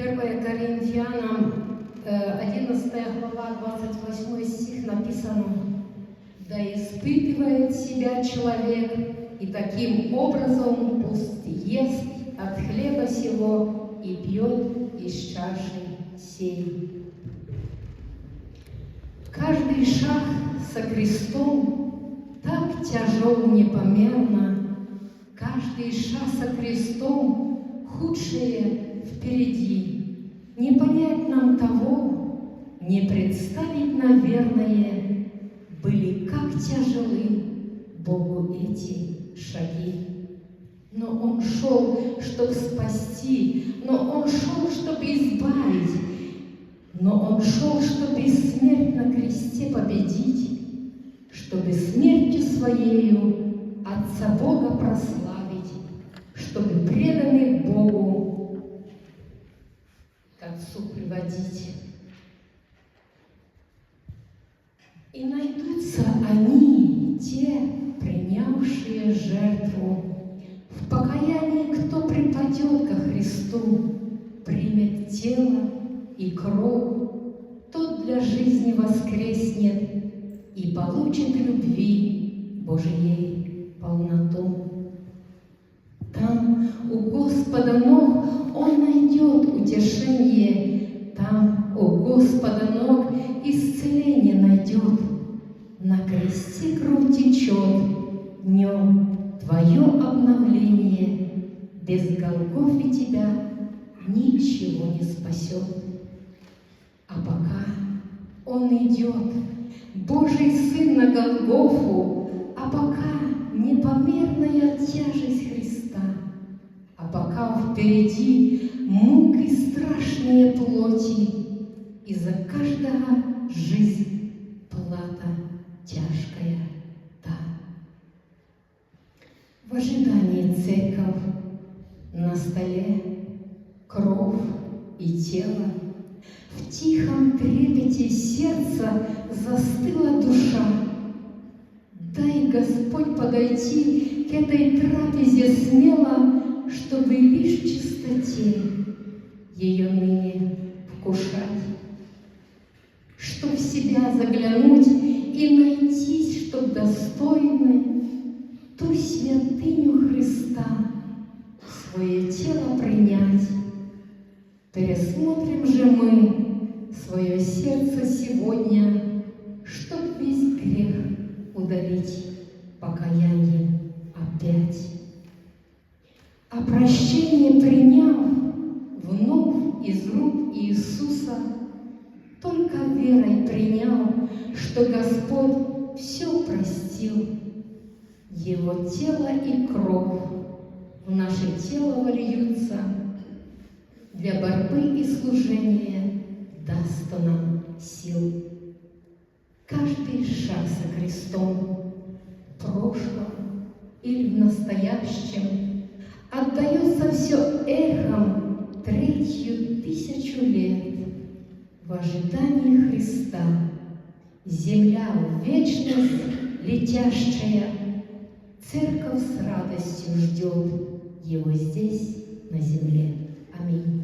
1 Коринфянам, 11 глава, 28 стих написано: «Да испытывает себя человек, и таким образом пусть ест от хлеба сего и пьет из чаши сей». Каждый шаг со крестом так тяжел непомерно, каждый шаг со крестом худшее впереди. Не понять нам того, не представить, наверное, были как тяжелы Богу эти шаги. Но Он шел, чтобы спасти, но Он шел, чтобы избавить, но Он шел, чтобы смерть на кресте победить, чтобы смертью Своею Отца Бога прославить, чтобы преданных Богу к Отцу приводить. И найдутся они, те, принявшие жертву. В покаянии кто припадет ко Христу, примет тело и кровь, тот для жизни воскреснет и получит любви Божией полноту. Там у Господа ног Он найдет утешение, там у Господа ног исцеление найдет. На кресте кровь течет, днем Твое обновление, без Голгофы тебя ничего не спасет. А пока Он идет, Божий Сын, на Голгофу, а пока непомерная тяжесть Христа, а пока впереди муки страшные плоти, и за каждого жизнь плата тяжкая та. В ожидании церковь, на столе кровь и тело, в тихом трепете сердца застыла душа. Дай, Господь, подойти к этой трапезе смело, чтобы лишь в чистоте ее ныне вкушать, чтоб в себя заглянуть и найтись, чтоб достойной ту святыню Христа свое тело принять. Пересмотрим же мы свое сердце сегодня, чтоб весь грех удалить покаянием опять. А прощение приняв вновь из рук Иисуса, только верой принял, что Господь все простил. Его тело и кровь в наше тело вольются, для борьбы и служения даст Он нам сил. Каждый шаг со крестом, в прошлом или в настоящем, отдается все эхом 3000 лет. В ожидании Христа земля в вечность летящая, церковь с радостью ждет Его здесь, на земле. Аминь.